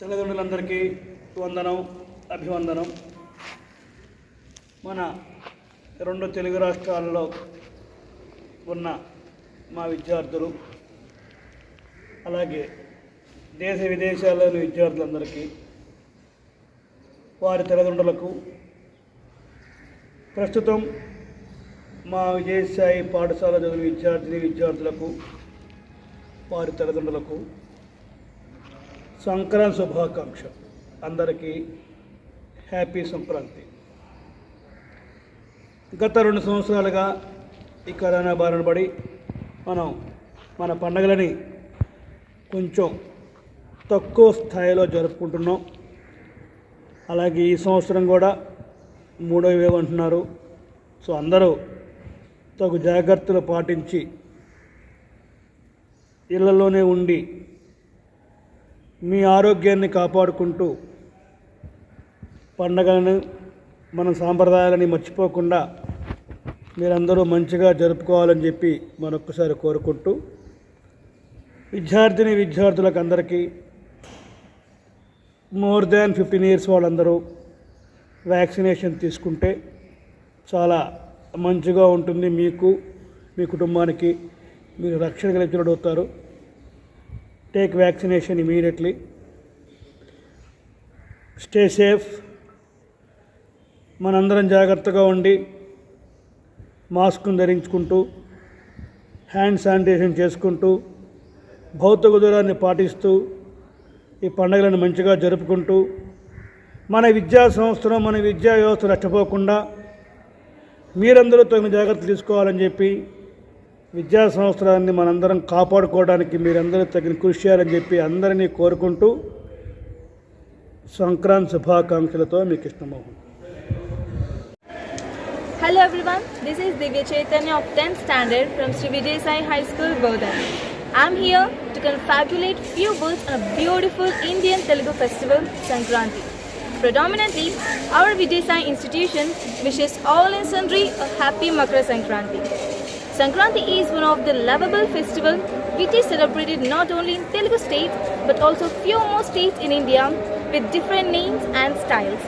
తల్లిదండ్రులందరికీ వందనం, అభివందనం. మన రెండు తెలుగు రాష్ట్రాల్లో ఉన్న మా విద్యార్థులు, అలాగే దేశ విదేశాల్లోని విద్యార్థులందరికీ, వారి తల్లిదండ్రులకు, ప్రస్తుతం మా విజయ సాయి పాఠశాల చదివిన విద్యార్థులకు, వారి తల్లిదండ్రులకు సంక్రాంతి శుభాకాంక్ష. అందరికీ హ్యాపీ సంక్రాంతి. గత 2 సంవత్సరాలుగా ఈ కరోనా బారిన పడి మనం మన పండుగలని కొంచెం తక్కువ స్థాయిలో జరుపుకుంటున్నాం. అలాగే ఈ సంవత్సరం కూడా 3వ వేవ్ అంటున్నారు. సో అందరూ తగు జాగ్రత్తలు పాటించి ఇళ్లలోనే ఉండి మీ ఆరోగ్యాన్ని కాపాడుకుంటూ పండగలను, మన సాంప్రదాయాలని మర్చిపోకుండా మీరందరూ మంచిగా జరుపుకోవాలని చెప్పి మరొక్కసారి కోరుకుంటూ, విద్యార్థులకు అందరికీ మోర్ దాన్ 15 years వాళ్ళందరూ వ్యాక్సినేషన్ తీసుకుంటే చాలా మంచిగా ఉంటుంది. మీకు, మీ కుటుంబానికి మీరు రక్షణ కలిగినట్టు అవుతారు. Take vaccination immediately. Stay safe. మనందరం జాగ్రత్తగా ఉండి మాస్క్ను ధరించుకుంటూ, హ్యాండ్ శానిటైజేషన్ చేసుకుంటూ, భౌతిక దూరాన్ని పాటిస్తూ ఈ పండుగలను మంచిగా జరుపుకుంటూ, మన విద్యా సంవత్సరం, మన విద్యా వ్యవస్థ నష్టపోకుండా మీరందరూ తగిన జాగ్రత్తలు తీసుకోవాలని చెప్పి, విద్యా సంవత్సరాన్ని మనందరం కాపాడుకోవడానికి మీరందరూ తగిన కృషి చేయాలని చెప్పి అందరినీ కోరుకుంటూ, సంక్రాంతి శుభాకాంక్షలతో మీ Krishnamohan. Hello everyone, this is Vijaya Sai of 10th standard from Sri Vijaya Sai High School, Bodhan. I am here to confabulate few words on a beautiful Indian Telugu festival, Sankranti. Predominantly, our Vijaya Sai institution wishes all and sundry a happy Makara Sankranti. Sankranti is one of the lovable festivals which is celebrated not only in Telugu states but also few more states in India with different names and styles.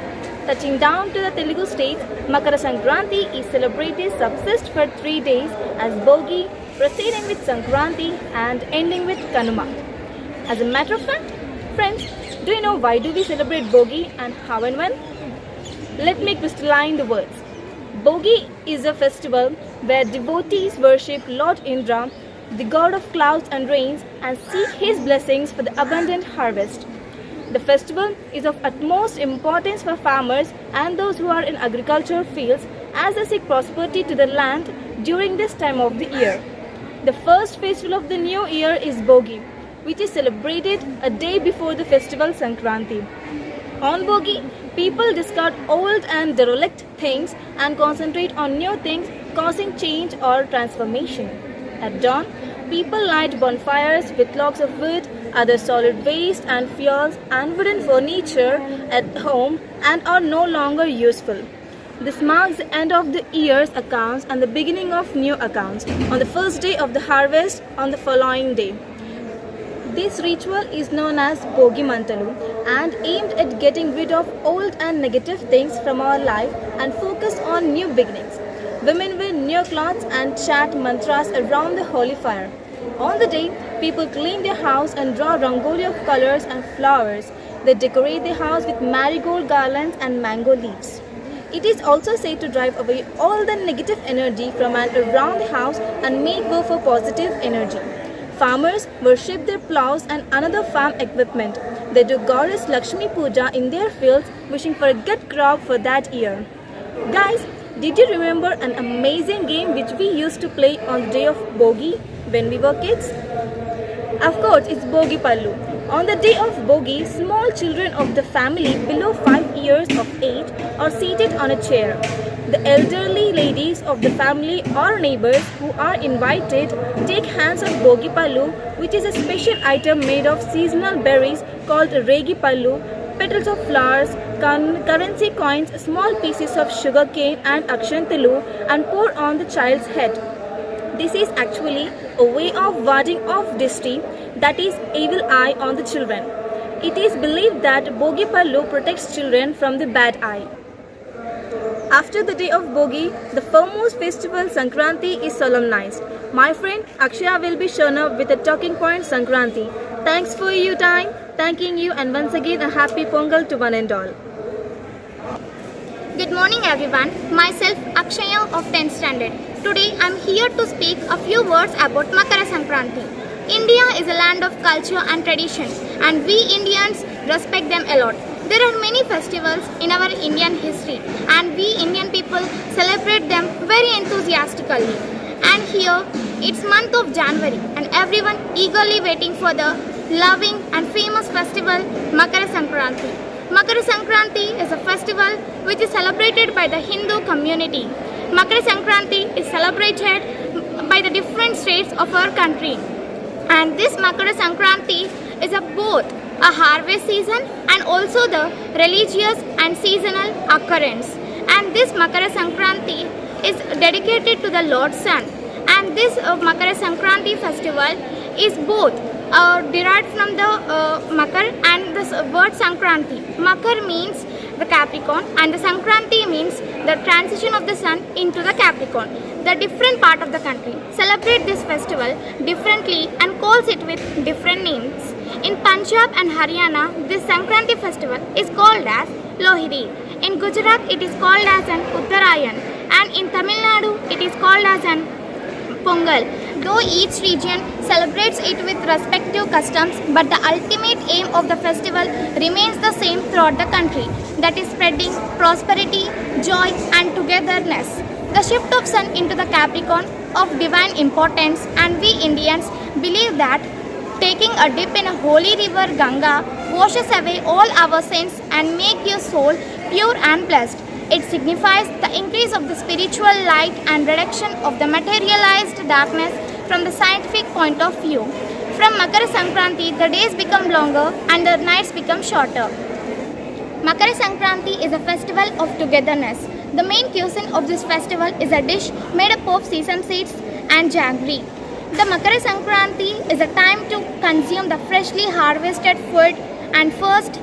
Touching down to the Telugu states, Makara Sankranti is celebrated subsist for 3 days as Bogi, proceeding with Sankranti and ending with Kanuma. As a matter of fact, friends, do you know why do we celebrate Bogi and how and when? Let me crystalline the words. Bogi is a festival where devotees worship Lord Indra, the god of clouds and rains, and seek his blessings for the abundant harvest. The festival is of utmost importance for farmers and those who are in agriculture fields as they seek prosperity to the land during this time of the year. The first festival of the new year is Bogi, which is celebrated a day before the festival Sankranti. On Bogi, people discard old and derelict things and concentrate on new things, causing change or transformation. At dawn, people light bonfires with logs of wood, other solid waste and fuels, and wooden furniture at home and are no longer useful. This marks the end of the year's accounts and the beginning of new accounts on the first day of the harvest on the following day. This ritual is known as Bogi Mantalu and aimed at getting rid of old and negative things from our life and focus on new beginnings. Women wear new clothes and chant mantras around the holy fire. On the day, people clean their house and draw rangoli of colors and flowers. They decorate their house with marigold garlands and mango leaves. It is also said to drive away all the negative energy from and around the house and make way for positive energy. Farmers worship their plows and another farm equipment. They do goddess Lakshmi Puja in their fields, wishing for a good crop for that year. Guys, did you remember an amazing game which we used to play on the day of Bogi when we were kids? Of course, it's Bogi Pallu. On the day of Bogi, small children of the family below 5 years of age are seated on a chair. The elderly ladies of the family or neighbors who are invited take hands of Bogi Pallu, which is a special item made of seasonal berries called Regi Pallu, petals of flowers, currency coins, small pieces of sugar cane and akshantalu, and pour on the child's head. This is actually a way of warding off dishti, that is evil eye, on the children. it is believed that Bogi Pallu protects children from the bad eye. After the day of Bogi, the foremost festival Sankranti is solemnized. My friend Akshaya will be shown up with a talking point Sankranti. Thanks for your time, thanking you, and once again a happy Pongal to one and all. Good morning everyone, myself Akshaya of 10th standard. Today I am here to speak a few words about Makara Sankranti. India is a land of culture and tradition, and we Indians respect them a lot. There are many festivals in our Indian history, and we Indian people celebrate them very enthusiastically. And here it's month of January and everyone eagerly waiting for the loving and famous festival Makara Sankranti. Makara Sankranti is a festival which is celebrated by the Hindu community. Makara Sankranti is celebrated by the different states of our country. And this Makara Sankranti is both a harvest season and also the religious and seasonal occurrence. And this Makara Sankranti is dedicated to the Lord Sun. And this Makara Sankranti festival is both derived from the Makar and the word Sankranti. Makar means the Capricorn and the Sankranti means the transition of the sun into the Capricorn. The different part of the country celebrate this festival differently and calls it with different names. In Punjab and Haryana, this Sankranti festival is called as Lohri. In Gujarat, it is called as an Uttarayan, and in Tamil Nadu, it is called as an Pongal. Though each region celebrates it with respective customs, but the ultimate aim of the festival remains the same throughout the country, that is spreading prosperity, joy and togetherness. The shift of sun into the Capricorn of divine importance, and we Indians believe that taking a dip in a holy river Ganga washes away all our sins and make your soul pure and blessed. It signifies the increase of the spiritual light and reduction of the materialized darkness from the scientific point of view. From Makara Sankranti, the days become longer and the nights become shorter. Makara Sankranti is a festival of togetherness. The main cuisine of this festival is a dish made up of sesame seeds and jaggery. The Makara Sankranti is a time to consume the freshly harvested food and first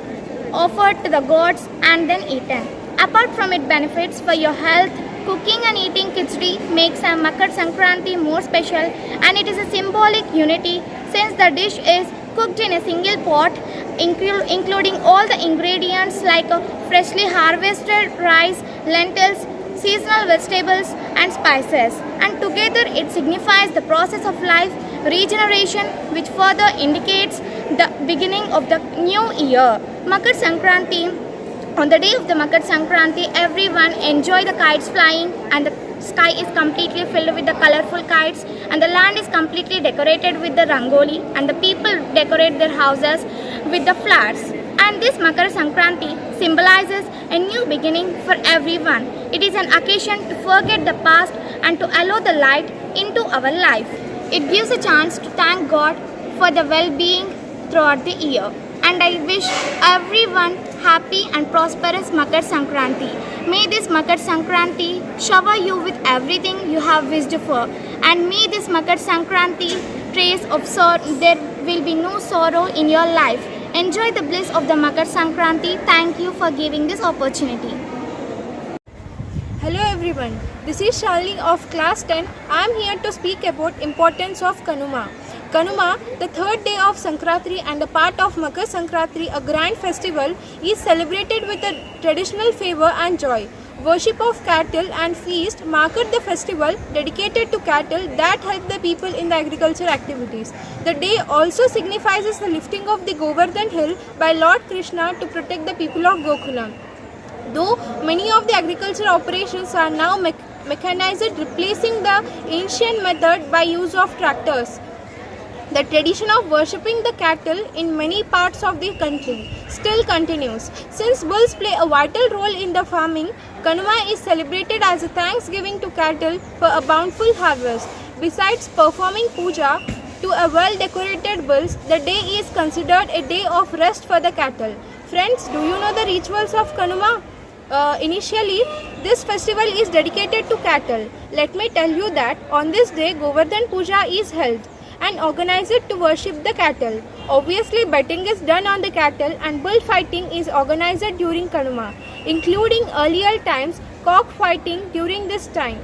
offered to the gods and then eaten. Apart from its benefits for your health, cooking and eating khichdi makes a Makar Sankranti more special, and it is a symbolic unity since the dish is cooked in a single pot, including all the ingredients like freshly harvested rice, lentils, seasonal vegetables and spices. And together it signifies the process of life regeneration, which further indicates the beginning of the new year. Makar Sankranti. On the day of the Makar Sankranti, everyone enjoy the kites flying, and the sky is completely filled with the colorful kites, and the land is completely decorated with the rangoli, and the people decorate their houses with the flowers. And this Makar Sankranti symbolizes a new beginning for everyone. It is an occasion to forget the past and to allow the light into our life. It gives a chance to thank God for the well-being throughout the year. And I wish everyone happy and prosperous Makar Sankranti. May this Makar Sankranti shower you with everything you have wished for. And may this Makar Sankranti trace of sorrow, there will be no sorrow in your life. Enjoy the bliss of the Makar Sankranti. Thank you for giving this opportunity. Hello everyone, this is Shalini of class 10. I am here to speak about importance of Kanuma. Kanuma, the third day of Sankranti and a part of Makar Sankranti, a grand festival, is celebrated with a traditional fervor and joy. Worship of cattle and feast marked the festival dedicated to cattle that help the people in the agriculture activities. The day also signifies the lifting of the Govardhan hill by Lord Krishna to protect the people of Gokulam. Though many of the agricultural operations are now mechanized, replacing the ancient method by use of tractors, the tradition of worshipping the cattle in many parts of the country still continues. Since bulls play a vital role in the farming, Kanuma is celebrated as a thanksgiving to cattle for a bountiful harvest. Besides performing puja to a well-decorated bulls, the day is considered a day of rest for the cattle. Friends, do you know the rituals of Kanuma? Initially, this festival is dedicated to cattle. Let me tell you that on this day, Govardhan Puja is held, and organize it to worship the cattle. Obviously, betting is done on the cattle and bullfighting is organized during Kanuma, including earlier times cockfighting during this time.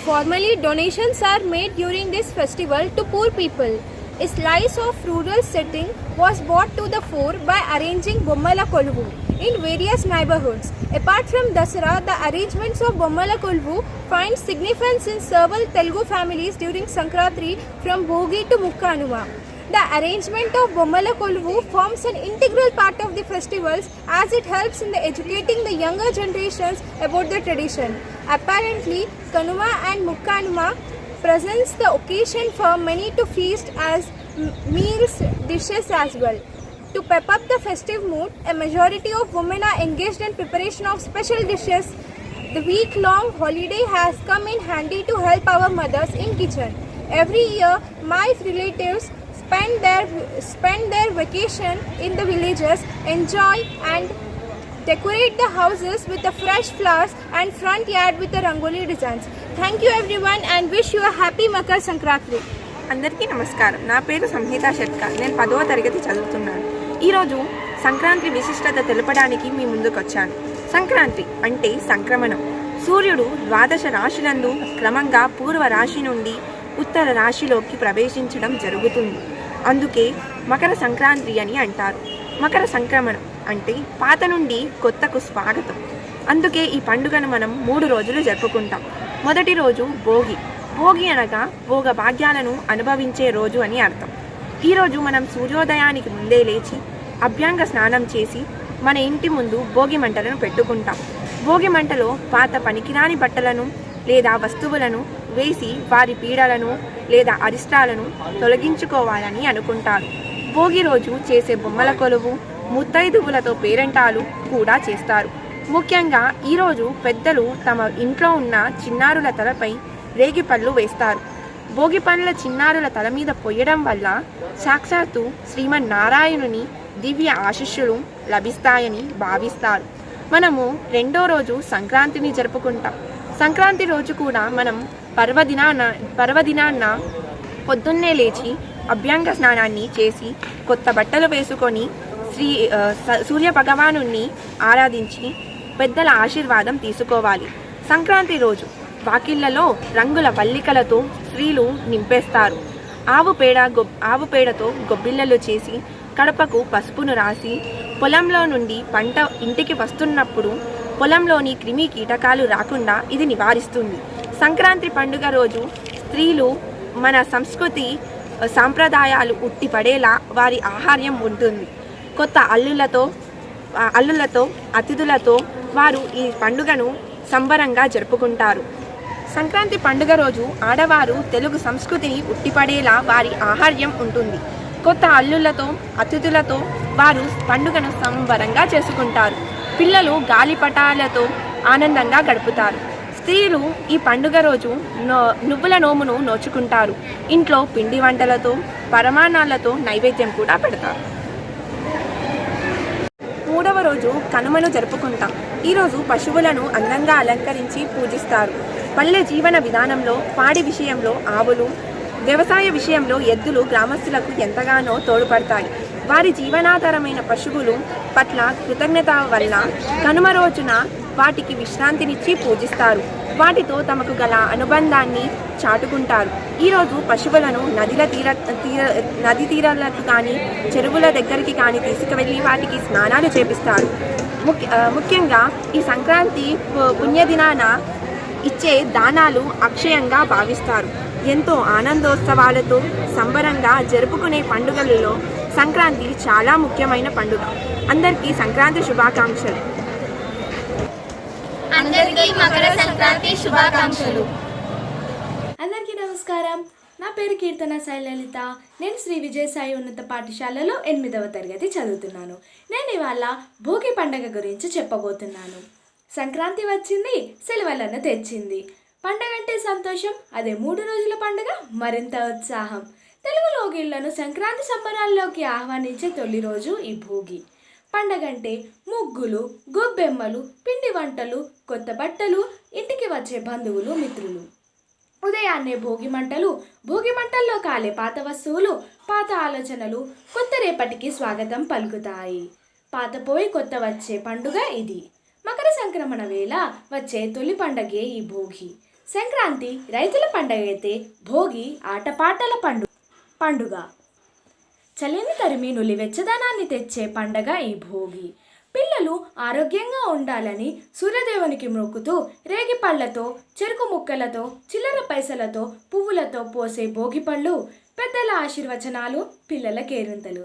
Formally, donations are made during this festival to poor people. A slice of rural setting was brought to the fore by arranging Bommala Koluvu in various neighborhoods. Apart from Dasara, the arrangements of Bommala Koluvu find significance in several Telugu families during Sankranti from Bhogi to Mukkanuma. The arrangement of Bommala Koluvu forms an integral part of the festivals as it helps in educating the younger generations about the tradition. Apparently, Kanuma and Mukkanuma presents the occasion for many to feast as meals dishes as well. To pep up the festive mood, a majority of women are engaged in preparation of special dishes. The week-long holiday has come in handy to help our mothers in kitchen. Every year, my relatives spend their vacation in the villages, enjoy and decorate the houses with the fresh flowers and front yard with the rangoli designs. Thank you everyone and wish you a happy Makar Sankranti. అందరికీ నమస్కారం. నా పేరు సంహిత శెట్క. నేను 10వ తరగతి చదువుతున్నాను. ఈరోజు సంక్రాంతి విశిష్టత తెలపడానికి మీ ముందుకు వచ్చాను. సంక్రాంతి అంటే సంక్రమణం. సూర్యుడు ద్వాదశ రాశులందు క్రమంగా పూర్వ రాశి నుండి ఉత్తర రాశిలోకి ప్రవేశించడం జరుగుతుంది. అందుకే మకర సంక్రాంతి అని అంటారు. మకర సంక్రమణం అంటే పాత నుండి కొత్తకు స్వాగతం. అందుకే ఈ పండుగను మనం 3 రోజులు జరుపుకుంటాం. మొదటి రోజు భోగి. భోగి అనగా భోగ భాగ్యాలను అనుభవించే రోజు అని అర్థం. ఈరోజు మనం సూర్యోదయానికి ముందే లేచి అభ్యంగ స్నానం చేసి మన ఇంటి ముందు భోగి మంటలను పెట్టుకుంటాం. భోగి మంటలో పాత పనికిరాని బట్టలను లేదా వస్తువులను వేసి వారి పీడలను లేదా అరిష్టాలను తొలగించుకోవాలని అనుకుంటారు. భోగి రోజు చేసే బొమ్మల కొలువు, ముత్తైదువులతో పేరంటాలు కూడా చేస్తారు. ముఖ్యంగా ఈరోజు పెద్దలు తమ ఇంట్లో ఉన్న చిన్నారుల తలపై రేగిపళ్ళు వేస్తారు. భోగి పండ్ల చిన్నారుల తల మీద పొయ్యడం వల్ల సాక్షాత్తు శ్రీమన్నారాయణుని దివ్య ఆశీస్సులు లభిస్తాయని భావిస్తారు. మనము 2వ రోజు సంక్రాంతిని జరుపుకుంటాం. సంక్రాంతి రోజు కూడా మనం పర్వదినాన్న పొద్దున్నే లేచి అభ్యంగ స్నానాన్ని చేసి కొత్త బట్టలు వేసుకొని సూర్య భగవాను ఆరాధించి పెద్దల ఆశీర్వాదం తీసుకోవాలి. సంక్రాంతి రోజు వాకిళ్లలో రంగుల వల్లికలతో స్త్రీలు నింపేస్తారు. ఆవు పేడతో గొబ్బిళ్ళలు చేసి కడపకు పసుపును రాసి పొలంలో నుండి పంట ఇంటికి వస్తున్నప్పుడు పొలంలోని క్రిమి కీటకాలు రాకుండా ఇది నివారిస్తుంది. సంక్రాంతి పండుగ రోజు స్త్రీలు మన సంస్కృతి సాంప్రదాయాలు ఉట్టిపడేలా వారి ఆహార్యం ఉంటుంది. కొత్త అల్లులతో అతిథులతో వారు ఈ పండుగను సంబరంగా జరుపుకుంటారు. సంక్రాంతి పండుగ రోజు ఆడవారు తెలుగు సంస్కృతిని ఉట్టిపడేలా వారి ఆహార్యం ఉంటుంది. కొత్త అల్లులతో అతిథులతో వారు పండుగను సంబరంగా చేసుకుంటారు. పిల్లలు గాలిపటాలతో ఆనందంగా గడుపుతారు. స్త్రీలు ఈ పండుగ రోజు నువ్వుల నోమును నోచుకుంటారు. ఇంట్లో పిండి వంటలతో పరమాన్నాలతో నైవేద్యం కూడా పెడతారు. 3వ రోజు కనుమను జరుపుకుంటాం. ఈరోజు పశువులను అందంగా అలంకరించి పూజిస్తారు. పల్లె జీవన విధానంలో పాడి విషయంలో ఆవులు, వ్యవసాయ విషయంలో ఎద్దులు గ్రామస్తులకు ఎంతగానో తోడ్పడతాయి. వారి జీవనాధారమైన పశువులు పట్ల కృతజ్ఞత వల్ల కనుమ రోజున వాటికి విశ్రాంతినిచ్చి పూజిస్తారు. వాటితో తమకు గల అనుబంధాన్ని చాటుకుంటారు. ఈరోజు పశువులను నది తీరాలకు కానీ చెరువుల దగ్గరికి కానీ తీసుకువెళ్ళి వాటికి స్నానాలు చేపిస్తారు. ముఖ్యంగా ఈ సంక్రాంతి పుణ్యదినాన ఇచ్చే దానాలు అక్షయంగా భావిస్తారు. ఎంతో ఆనందోత్సవాలతో సంబరంగా జరుపుకునే పండుగలలో సంక్రాంతి చాలా ముఖ్యమైన పండుగ. అందరికీ సంక్రాంతి శుభాకాంక్షలు. అందరికీ మకర సంక్రాంతి శుభాకాంక్షలు. అందరికీ నమస్కారం. నా పేరు కీర్తన సాయి లలిత. నేను శ్రీ విజయ సాయి ఉన్నత పాఠశాలలో 8వ తరగతి చదువుతున్నాను. నేను ఇవాళ భోగి పండుగ గురించి చెప్పబోతున్నాను. సంక్రాంతి వచ్చింది, సెలవులను తెచ్చింది. పండగ అంటే సంతోషం, అదే 3 రోజుల పండుగ మరింత ఉత్సాహం. తెలుగు లోగిళ్లను సంక్రాంతి సంబరాల్లోకి ఆహ్వానించే తొలి రోజు ఈ భోగి. పండగంటే ముగ్గులు, గొబ్బెమ్మలు, పిండి వంటలు, కొత్త బట్టలు, ఇంటికి వచ్చే బంధువులు, మిత్రులు. ఉదయాన్నే భోగి మంటల్లో కాలే పాత వస్తువులు, పాత ఆలోచనలు కొత్త రేపటికి స్వాగతం పలుకుతాయి. పాత పోయి కొత్త వచ్చే పండుగ ఇది. మకర సంక్రమణ వేళ వచ్చే తొలి పండగే ఈ భోగి. సంక్రాంతి రైతుల పండగ అయితే భోగి ఆటపాటల పండుగ. చలిని తరిమి నులివెచ్చదనాన్ని తెచ్చే పండగ ఈ భోగి. పిల్లలు ఆరోగ్యంగా ఉండాలని సూర్యదేవునికి మొక్కుతూ రేగి పళ్ళతో, చెరుకు ముక్కలతో, చిల్లర పైసలతో, పువ్వులతో పోసే భోగి పళ్ళు, పెద్దల ఆశీర్వచనాలు, పిల్లల కేరింతలు.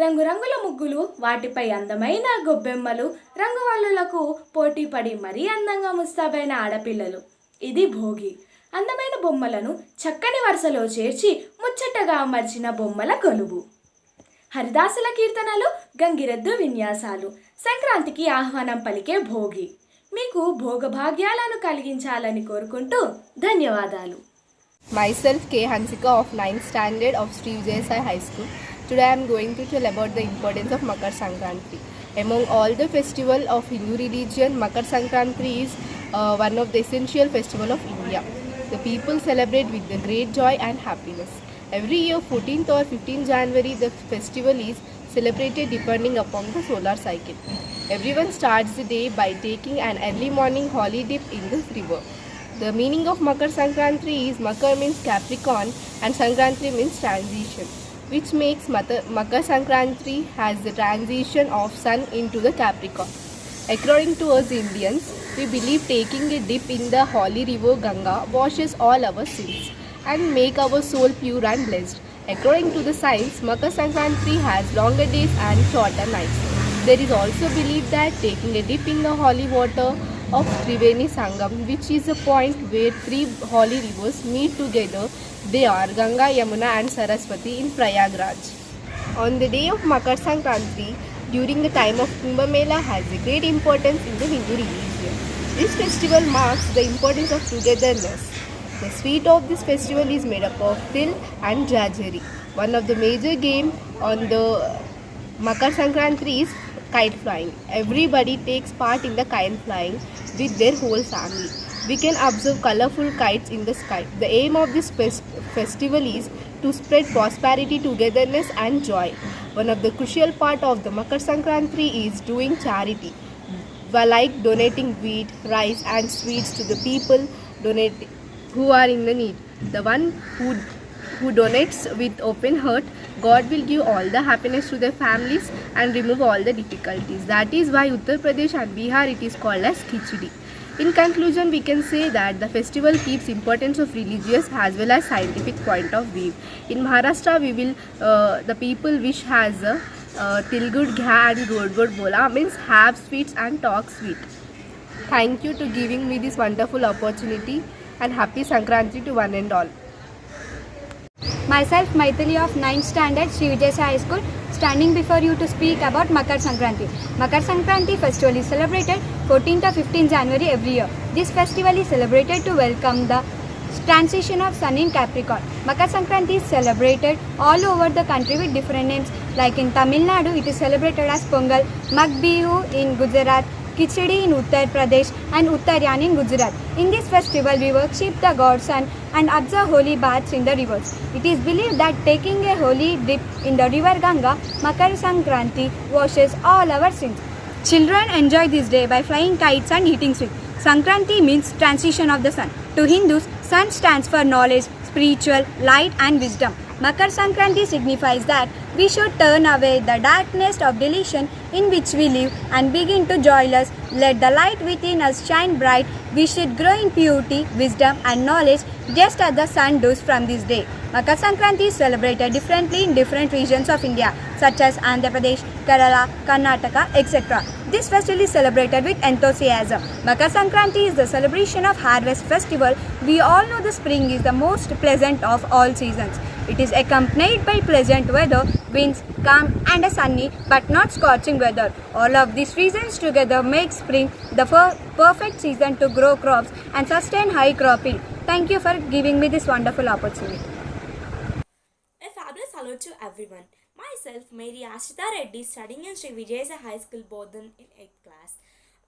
రంగురంగుల ముగ్గులు, వాటిపై అందమైన గొబ్బెమ్మలు, రంగువల్లులకు పోటీపడి మరీ అందంగా ముస్తాబైన ఆడపిల్లలు. ఇది భోగి. అందమైన బొమ్మలను చక్కని వరుసలో చేర్చి ముచ్చటగా అమర్చిన బొమ్మల కొలువు. హరిదాసుల కీర్తనలు, గంగిరెద్దు విన్యాసాలు. సంక్రాంతికి ఆహ్వానం పలికే భోగి. మీకు భోగభాగ్యాలను కలిగించాలని కోరుకుంటూ ధన్యవాదాలు. Myself K. Hansika of 9th standard of Sri Vijaya Sai High School. Today I am going to tell about the importance of Makar Sankranti. Among all the festival of Hindu religion, Makar Sankranti is one of the essential festival of India. The people celebrate with the great joy and happiness. Every year 14th or 15th January the festival is celebrated depending upon the solar cycle. Everyone starts the day by taking an early morning holy dip in the river. The meaning of Makar Sankranti is Makar means Capricorn and Sankranti means transition, which makes Makar Sankranti as the transition of sun into the Capricorn. According to us Indians, we believe taking a dip in the holy river Ganga washes all our sins and make our soul pure and blessed. According to the science, Makar Sankranti has longer days and shorter nights. There is also belief that taking a dip in the holy water of Triveni Sangam, which is a point where three holy rivers meet together, they are Ganga, Yamuna and Saraswati in Prayagraj. On the day of Makar Sankranti, during the time of Kumbh Mela, has a great importance in the Hindu religion. This festival marks the importance of togetherness. The sweet of this festival is made up of til and jaggery. One of the major games on the Makar Sankranti is kite flying. Everybody takes part in the kite flying with their whole family. We can observe colorful kites in the sky. The aim of this festival is to spread prosperity, togetherness and joy. One of the crucial part of the Makar Sankranti is doing charity, like donating wheat, rice and sweets to the people who are in the need. The one who donates with open heart, God will give all the happiness to their families and remove all the difficulties. That is why Uttar Pradesh and Bihar it is called as Khichdi. In conclusion, we can say that the festival keeps importance of religious as well as scientific point of view. In Maharashtra, the people wish has till good gha and good bola means have sweets and talk sweet. Thank you to giving me this wonderful opportunity and happy Sankranti to one and all. Myself Maithili of 9th standard Sri Vijaya Sai High School, standing before you to speak about Makar Sankranti. Makar Sankranti festival is celebrated 14th or 15th January every year. This festival is celebrated to welcome the transition of sun in Capricorn. Makar Sankranti is celebrated all over the country with different names. Like in Tamil Nadu, it is celebrated as Pongal, Mag Bihu in Gujarat, Khichdi in Uttar Pradesh and Uttarayan in Gujarat. In this festival, we worship the god sun and observe holy baths in the rivers. It is believed that taking a holy dip in the river Ganga, Makar Sankranti washes all our sins. Children enjoy this day by flying kites and eating sweets. Sankranti means transition of the sun. To Hindus, sun stands for knowledge, spiritual, light and wisdom. Makar Sankranti signifies that we should turn away the darkness of delusion in which we live and begin to joyless. Let the light within us shine bright. We should grow in purity, wisdom and knowledge just as the sun does from this day. Makar Sankranti is celebrated differently in different regions of India such as Andhra Pradesh, Kerala, Karnataka, etc. This festival is celebrated with enthusiasm. Makar Sankranti is the celebration of harvest festival. We all know the spring is the most pleasant of all seasons. It is accompanied by pleasant weather, winds, calm and a sunny but not scorching weather. All of these reasons together make spring the perfect season to grow crops and sustain high cropping. Thank you for giving me this wonderful opportunity. A fabulous hello to everyone. Myself, Mary Ashita Reddy, studying in Sri Vijaya Sai High School, Bodhan in 8th class.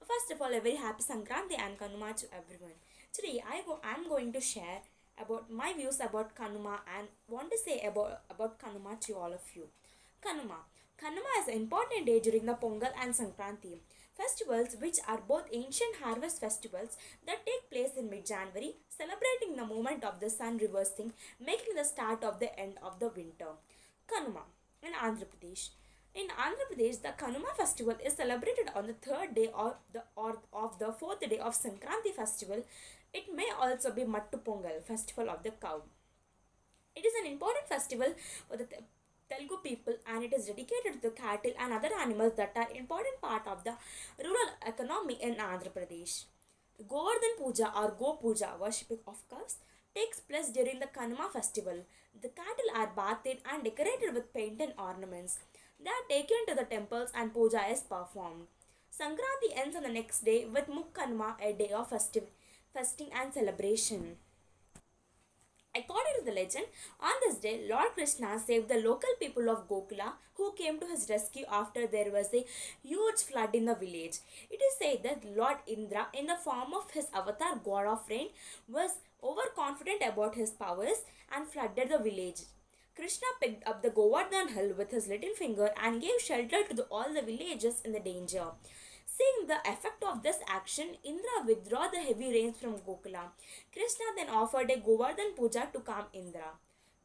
First of all, a very happy Sankranti and Kanuma to everyone. Today, I am going to share about my views about Kanuma and want to say about Kanuma to all of you. Kanuma. Kanuma is an important day during the Pongal and Sankranti festivals, which are both ancient harvest festivals that take place in mid-January, celebrating the moment of the sun reversing, making the start of the end of the winter. Kanuma in Andhra Pradesh. In Andhra Pradesh, the Kanuma festival is celebrated on the third day of the fourth day of Sankranti festival. It may also be Mattu Pongal, festival of the cow. It is an important festival for the Telugu people, and it is dedicated to the cattle and other animals that are important part of the rural economy in Andhra Pradesh. Govardhan Puja or Go Puja, worshipping of cows, takes place during the Kanuma festival. The cattle are bathed and decorated with paint and ornaments. They are taken to the temples and puja is performed. Sankranti ends on the next day with Mukkanuma, a day of festing and celebration. According to the legend, on this day, Lord Krishna saved the local people of Gokula who came to his rescue after there was a huge flood in the village. It is said that Lord Indra, in the form of his avatar god of rain, was overconfident about his powers and flooded the village. Krishna picked up the Govardhan hill with his little finger and gave shelter to all the villagers in the danger. Seeing the effect of this action, Indra withdrew the heavy rains from Gokula. Krishna then offered a Govardhan Puja to calm Indra.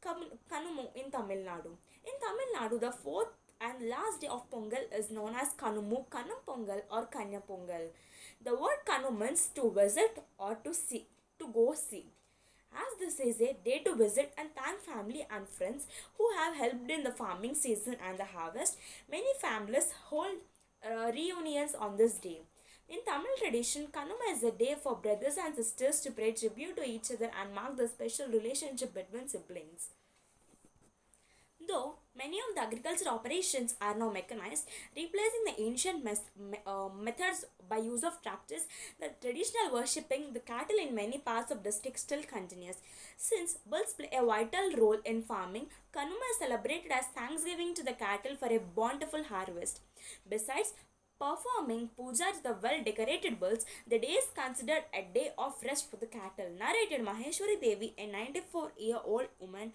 Kanumu in Tamil Nadu. In Tamil Nadu, the fourth and last day of Pongal is known as Kanumu, Kanam Pongal or Kanya Pongal. The word Kanu means to visit or to see, to go see. As this is a day to visit and thank family and friends who have helped in the farming season and the harvest, many families hold reunions on this day. In Tamil tradition, Kanuma is a day for brothers and sisters to pay tribute to each other and mark the special relationship between siblings. Though many of the agriculture operations are now mechanized, replacing the ancient methods by use of tractors, the traditional worshipping the cattle in many parts of district still continues. Since bulls play a vital role in farming, Kanuma is celebrated as thanksgiving to the cattle for a bountiful harvest. Besides performing puja to the well-decorated bulls, the day is considered a day of rest for the cattle. Narrated Maheshwari Devi, a 94-year-old woman,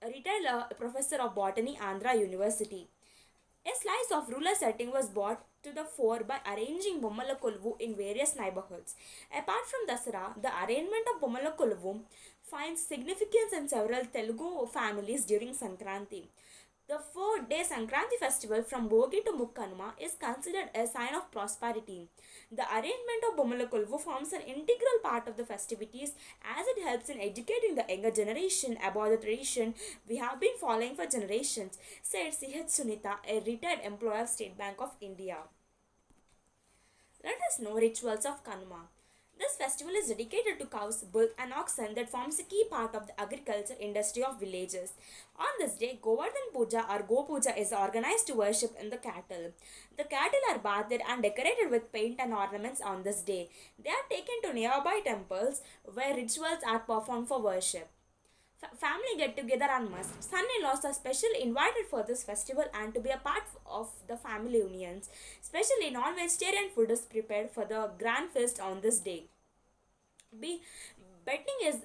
a retired professor of botany, Andhra University. A slice of rural setting was brought to the fore by arranging Bommala Koluvu in various neighborhoods. Apart from Dasara, the arrangement of Bommala Koluvu finds significance in several Telugu families during Sankranti. The 4-day Sankranti festival from Bogi to Mukkanuma is considered a sign of prosperity. The arrangement of Bommala Koluvu forms an integral part of the festivities as it helps in educating the younger generation about the tradition we have been following for generations, said C.H. Sunita, a retired employee of State Bank of India. Let us know rituals of Kanuma. This festival is dedicated to cows, bulls and oxen that forms a key part of the agriculture industry of villages. On this day, Govardhan Puja or Go Puja is organized to worship in the cattle. The cattle are bathed and decorated with paint and ornaments on this day. They are taken to nearby temples where rituals are performed for worship. Family get together and must. Son-in-laws are specially invited for this festival and to be a part of the family unions. Especially non-vegetarian food is prepared for the grand feast on this day. Betting is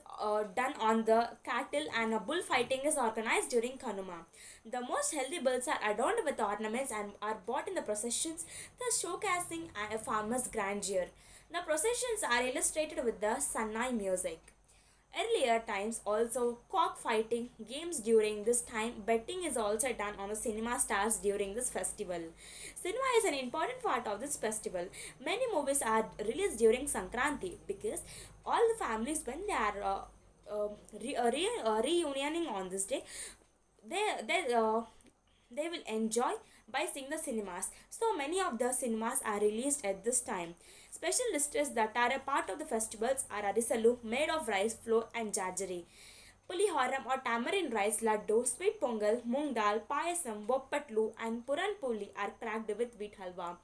done on the cattle and a bullfighting is organized during Kanuma. The most healthy bulls are adorned with ornaments and are brought in the processions, thus showcasing a farmer's grandeur. The processions are illustrated with the Sannai music. Earlier times also cockfighting games during this time. Betting is also done on the cinema stars during this festival. Cinema is an important part of this festival. Many movies are released during Sankranti because all the families, when they are reunioning on this day, they will enjoy by seeing the cinemas. So many of the cinemas are released at this time. Special dishes that are a part of the festivals are Arisalu, made of rice flour and jaggery. Pulihoram or tamarind rice laddu, sweet pongal, moong dal, payasam, boppatlu and puran puli are cracked with wheat halwa.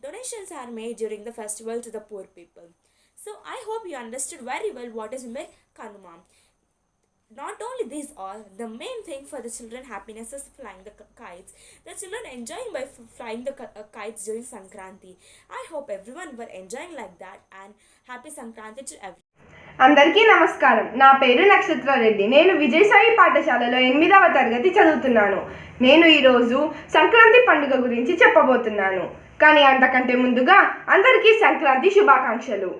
Donations are made during the festival to the poor people. So I hope you understood very well what is Kanuma. Not only these all, the main thing for the children happiness is flying the kites. The children enjoying by flying the kites during Sankranti. I hope everyone were enjoying like that, and happy Sankranti to everyone. అందరికీ నమస్కారం. నా పేరు నక్షత్రారెడ్డి. నేను విజయ సాయి పాఠశాలలో 8వ తరగతి చదువుతున్నాను. నేను ఈరోజు సంక్రాంతి పండుగ గురించి చెప్పబోతున్నాను. కానీ అంతకంటే ముందుగా అందరికీ సంక్రాంతి శుభాకాంక్షలు.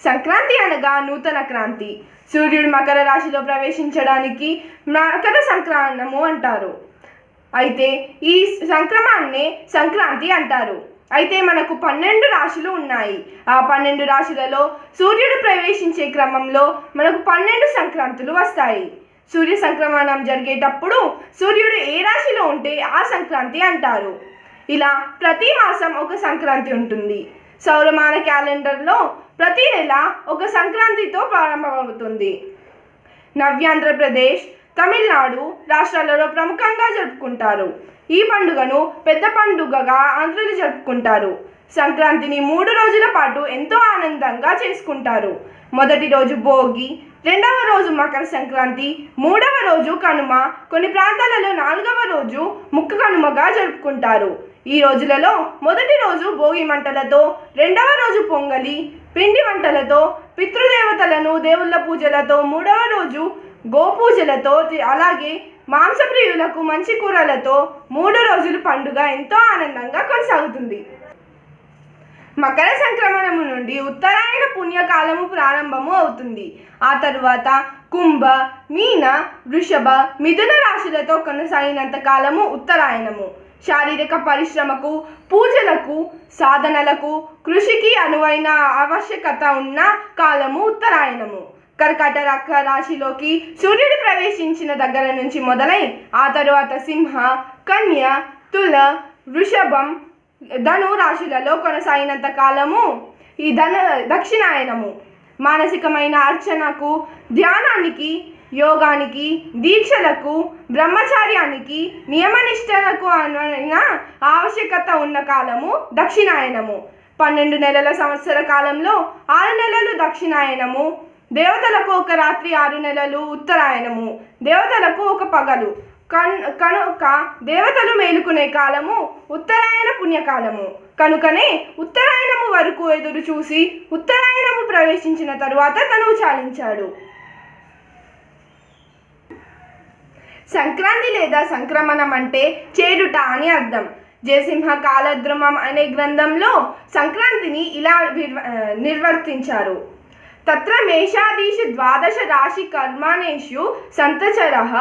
సంక్రాంతి అనగా నూతన క్రాంతి. సూర్యుడు మకర రాశిలో ప్రవేశించడానికి మకర సంక్రాంతము అంటారు. అయితే ఈ సంక్రమణాన్నే సంక్రాంతి అంటారు. అయితే మనకు 12 రాశులు ఉన్నాయి. ఆ 12 రాశులలో సూర్యుడు ప్రవేశించే క్రమంలో మనకు 12 సంక్రాంతులు వస్తాయి. సూర్య సంక్రమణం జరిగేటప్పుడు సూర్యుడు ఏ రాశిలో ఉంటే ఆ సంక్రాంతి అంటారు. ఇలా ప్రతి మాసం ఒక సంక్రాంతి ఉంటుంది. సౌరమాన క్యాలెండర్లో ప్రతి నెల ఒక సంక్రాంతితో ప్రారంభమవుతుంది. నవ్యాంధ్రప్రదేశ్, తమిళనాడు రాష్ట్రాలలో ప్రముఖంగా జరుపుకుంటారు. ఈ పండుగను పెద్ద పండుగగా ఆంధ్రులు జరుపుకుంటారు. సంక్రాంతిని 3 రోజుల పాటు ఎంతో ఆనందంగా చేసుకుంటారు. మొదటి రోజు భోగి, రెండవ రోజు మకర సంక్రాంతి, మూడవ రోజు కనుమ, కొన్ని ప్రాంతాలలో 4వ రోజు ముక్క కనుమగా జరుపుకుంటారు. ఈ రోజులలో మొదటి రోజు భోగి మంటలతో, రెండవ రోజు పొంగలి, పిండి వంటలతో, పితృదేవతలను దేవుళ్ళ పూజలతో, మూడవ రోజు గోపూజలతో, అలాగే మాంసప్రియులకు మంచి కూరలతో 3 రోజులు పండుగ ఎంతో ఆనందంగా కొనసాగుతుంది. మకర సంక్రమణము నుండి ఉత్తరాయణ పుణ్యకాలము ప్రారంభము అవుతుంది. ఆ తరువాత కుంభ, మీన, వృషభ, మిథున రాశులతో కొనసాగినంత కాలము ఉత్తరాయణము. శారీరక పరిశ్రమకు, పూజలకు, సాధనలకు, కృషికి అనువైన ఆవశ్యకత ఉన్న కాలము ఉత్తరాయణము. కర్కాటక రాశిలోకి సూర్యుడు ప్రవేశించిన దగ్గర నుంచి మొదలై ఆ తరువాత సింహ, కన్య, తుల, వృషభం, ధను రాశులలో కొనసాగినంత కాలము ఈ దక్షిణాయనము. మానసికమైన అర్చనకు, ధ్యానానికి, యోగానికి, దీక్షలకు, బ్రహ్మచార్యానికి, నియమనిష్టలకు అనువైన ఆవశ్యకత ఉన్న కాలము దక్షిణాయనము. 12 నెలల సంవత్సర కాలంలో 6 నెలలు దక్షిణాయనము. దేవతలకు ఒక రాత్రి, 6 నెలలు ఉత్తరాయణము. దేవతలకు ఒక పగలు. కనుక దేవతలు మేలుకునే కాలము ఉత్తరాయణ పుణ్యకాలము. కనుకనే ఉత్తరాయణము వరకు ఎదురు చూసి ఉత్తరాయణము ప్రవేశించిన తరువాత తనువు చాలించాడు. సంక్రాంతి లేదా సంక్రమణం అంటే చేరుట అని అర్థం. జయసింహ కాలద్రుమం అనే గ్రంథంలో సంక్రాంతిని ఇలా నిర్వర్తించారు. తత్ర మేషాదీషు ద్వాదశ రాశి కర్మాణేషు సంతచరః.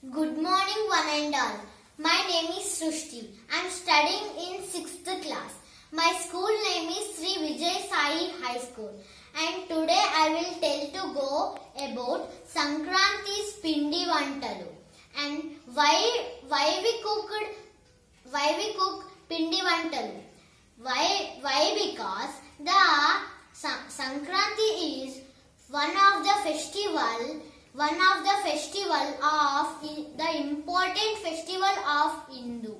Good morning one and all. My name is Srushti. I am studying in 6th class. My school name is Sri Vijaya Sai High School. And today I will tell to go about Sankranti's Pindi Vantalu and why we cook Pindi Vantalu. Why because the Sankranti is one of the festival of the important festival of Hindu.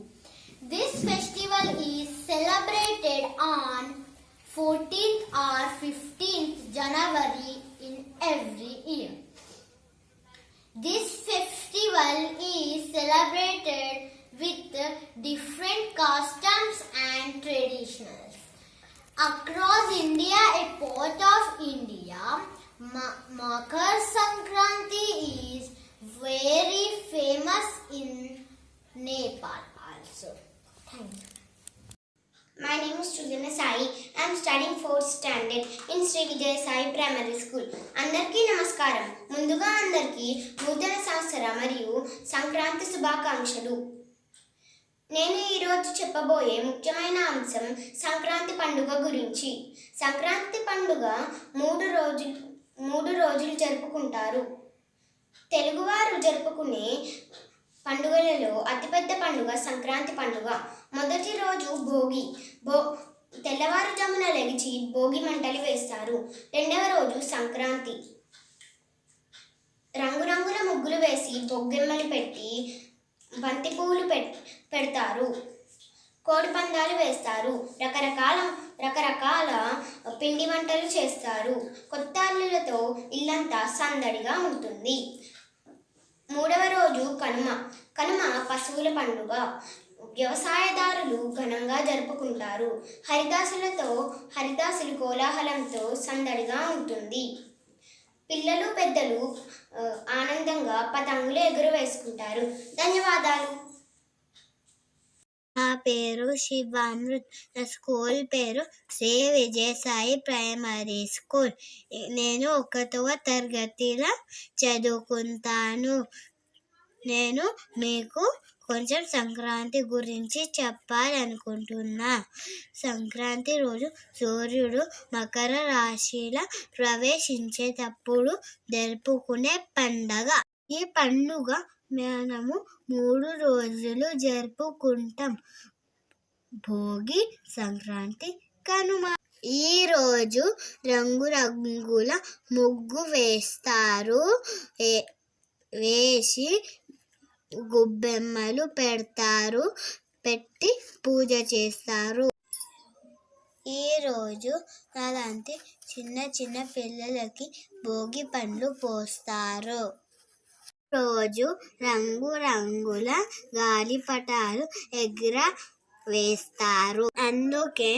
This festival is celebrated on 14th or 15th January in every year. This festival is celebrated with different customs and traditions. Across India, a part of India, Makar Sankranti is very famous in Nepal also. Thank you. My name is Vijaya Sai. I am studying 4th standard in Sri Vijaya Sai Primary School. అందరికీ నమస్కారం. ముందుగా అందరికీ నూతన సంవత్సర మరియు సంక్రాంతి శుభాకాంక్షలు. నేను ఈరోజు చెప్పబోయే ముఖ్యమైన అంశం సంక్రాంతి పండుగ గురించి. సంక్రాంతి పండుగ 3 రోజులు జరుపుకుంటారు. తెలుగువారు జరుపుకునే పండుగలలో అతిపెద్ద పండుగ సంక్రాంతి పండుగ. మొదటి రోజు భోగి. తెల్లవారుజామున లెగిచి భోగి మంటలు వేస్తారు. రెండవ రోజు సంక్రాంతి. రంగురంగుల ముగ్గులు వేసి బొగ్గెమ్మలు పెట్టి బంతి పువ్వులు పెడతారు. కోడి పందాలు వేస్తారు. రకరకాల పిండి వంటలు చేస్తారు. కొత్త అల్లులతో ఇల్లంతా సందడిగా ఉంటుంది. మూడవ రోజు కనుమ. కనుమ పశువుల పండుగ. వ్యవసాయదారులు ఘనంగా జరుపుకుంటారు. హరిదాసులు కోలాహలంతో సందడిగా ఉంటుంది. పిల్లలు పెద్దలు ఆనందంగా పతంగులు ఎగురవేసుకుంటారు. ధన్యవాదాలు. నా పేరు శివామృత్. నా స్కూల్ పేరు శ్రీ విజయ సాయి ప్రైమరీ స్కూల్. నేను 1వ తరగతిలో చదువుకుంటాను. నేను మీకు కొంచెం సంక్రాంతి గురించి చెప్పాలనుకుంటున్నా. సంక్రాంతి రోజు సూర్యుడు మకర రాశిలో ప్రవేశించేటప్పుడు జరుపుకునే పండగ. ఈ పండుగ మనము 3 రోజులు జరుపుకుంటాం. భోగి, సంక్రాంతి, కనుమ. ఈ రోజు రంగురంగుల ముగ్గు వేస్తారు. వేసి గొబ్బెమ్మలు పెట్టి పూజ చేస్తారు. ఈరోజు అలాంటి చిన్న చిన్న పిల్లలకి భోగి పండ్లు పోస్తారు. రోజు రంగురంగుల గాలిపటాలు వేస్తారు. అందుకే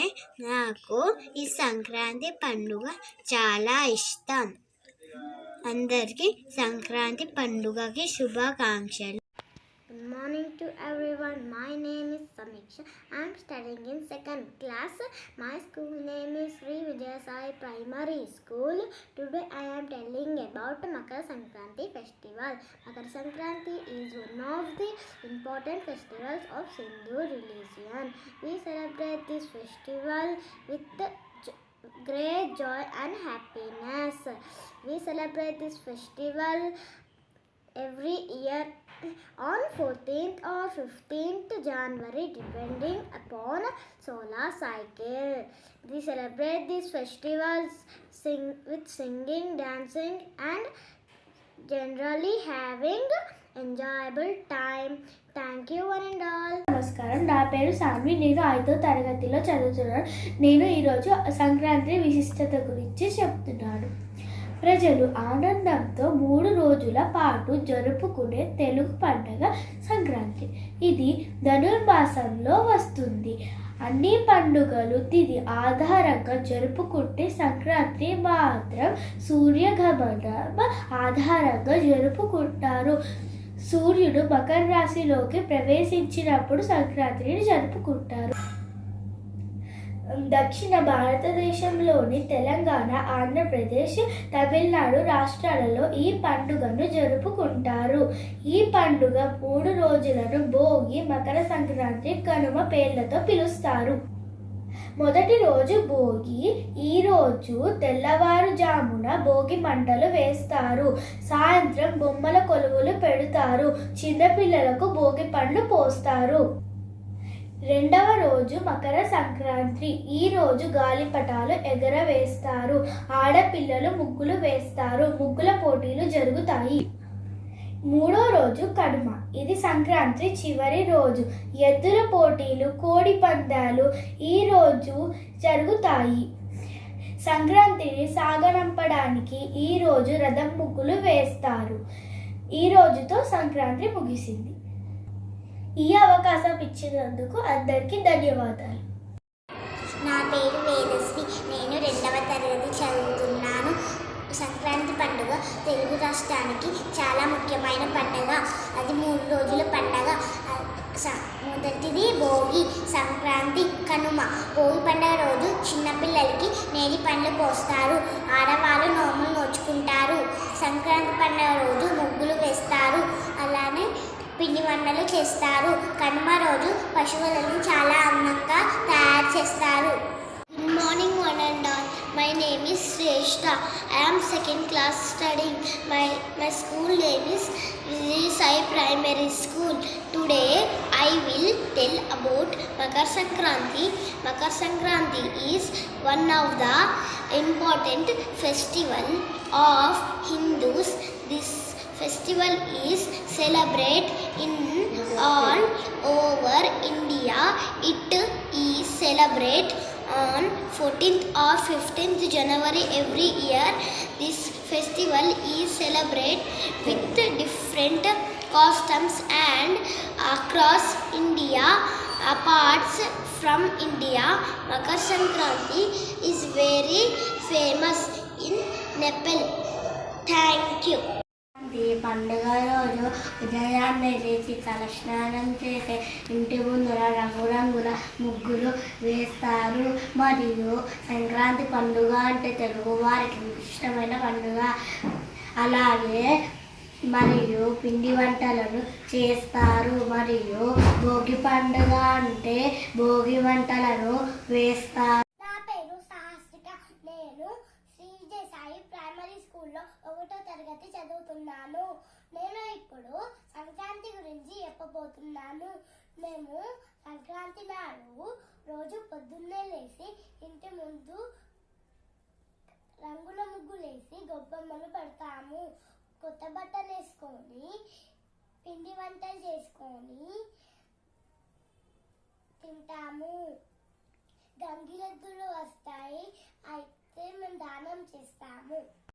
నాకు ఈ సంక్రాంతి పండుగ చాలా ఇష్టం. అందరికీ సంక్రాంతి పండుగకి శుభాకాంక్షలు. Good morning to everyone. My name is Samiksha. I am studying in 2nd class. My school name is Sri Vijaya Sai Primary School. Today I am telling about Makar Sankranti festival. Makar Sankranti is one of the important festivals of Hindu religion. We celebrate this festival with great joy and happiness. We celebrate this festival every year on 14th or 15th January depending upon solar cycle. We celebrate these festivals with singing, dancing and generally having enjoyable time. Thank you one and all. నమస్కారం, నా పేరు సాన్వి. నేను 5వ తరగతిలో చదువుతున్నాను. నేను ఈరోజు సంక్రాంతి విశిష్టత గురించి చెప్తున్నాను. ప్రజలు ఆనందంతో 3 రోజుల పాటు జరుపుకునే తెలుగు పండుగ సంక్రాంతి. ఇది ధనుర్మాసంలో వస్తుంది. అన్ని పండుగలు తిథి ఆధారంగా జరుపుకుంటే సంక్రాంతి మాత్రం సూర్యగమనం ఆధారంగా జరుపుకుంటారు. సూర్యుడు మకర రాశిలోకి ప్రవేశించినప్పుడు సంక్రాంతిని జరుపుకుంటారు. దక్షిణ భారతదేశంలోని తెలంగాణ, ఆంధ్రప్రదేశ్, తమిళనాడు రాష్ట్రాలలో ఈ పండుగను జరుపుకుంటారు. ఈ పండుగ 3 రోజులను భోగి, మకర సంక్రాంతి, కనుమ పేర్లతో పిలుస్తారు. మొదటి రోజు భోగి. ఈ రోజు తెల్లవారుజామున భోగి మంటలు వేస్తారు. సాయంత్రం బొమ్మల కొలువులు పెడతారు. చిన్నపిల్లలకు భోగి పండ్లు పోస్తారు. రెండవ రోజు మకర సంక్రాంతి. ఈ రోజు గాలిపటాలు ఎగరవేస్తారు. ఆడపిల్లలు ముగ్గులు వేస్తారు. ముగ్గుల పోటీలు జరుగుతాయి. మూడో రోజు కనుమ. ఇది సంక్రాంతి చివరి రోజు. ఎద్దుల పోటీలు, కోడి పందాలు ఈ రోజు జరుగుతాయి. సంక్రాంతిని సాగనంపడానికి ఈ రోజు రథం ముగ్గులు వేస్తారు. ఈ రోజుతో సంక్రాంతి ముగిసింది. ఈ అవకాశం ఇచ్చినందుకు అందరికీ ధన్యవాదాలు. నా పేరు వేదశ్రీ. నేను 2వ తరగతి చదువుతున్నాను. సంక్రాంతి పండుగ తెలుగు రాష్ట్రానికి చాలా ముఖ్యమైన పండుగ. అది 3 రోజుల పండుగ. మొదటిది భోగి, సంక్రాంతి, కనుమ. భోగి పండుగ రోజు చిన్నపిల్లలకి నేతి పండ్లు పోస్తారు. ఆడవాళ్ళు నోములు నోచుకుంటారు. సంక్రాంతి పండుగ రోజు ముగ్గులు వేస్తారు. అలానే పిండి వంటలు చేస్తారు. కనుమ రోజు పశువులను చాలా అందంగా తయారు చేస్తారు. Good morning one and all. My name is Shrestha. I am 2nd class studying. My school name is Vijaya Sai Primary School. Today I will tell about Makar Sankranti. Makar Sankranti is one of the important festival of Hindus. This festival is celebrated in all over India. It is celebrated on 14th or 15th January every year. This festival is celebrated with different customs and across India. Apart from India, Makar Sankranti is very famous in Nepal. Thank you. ఈ పండుగ రోజు ఉదయాన్నే లేచి తలస్నానం చేసి ఇంటి ముందర రంగురంగుల ముగ్గులు వేస్తారు. మరియు సంక్రాంతి పండుగ అంటే తెలుగు వారికి ఇష్టమైన పండుగ. అలాగే మరియు పిండి వంటలను చేస్తారు. మరియు భోగి పండుగ అంటే భోగి వంటలను వేస్తారు. నా పేరు సహస్రిక. నేను శ్రీ విజయ సాయి ప్రైమరీ స్కూల్లో 1వ తరగతి చదువుతున్నాను. నేను ఇప్పుడు సంక్రాంతి గురించి చెప్పబోతున్నాను. మేము సంక్రాంతి నాడు రోజు పొద్దున్నే లేచి ఇంటి ముందు రంగుల ముగ్గులేసి గొబ్బమ్మలు పెడతాము. కొత్త బట్టలు వేసుకొని పిండి వంటలు చేసుకొని తింటాము. గంగిరెద్దులు వస్తాయి, అయితే మేము దానం చేస్తాము.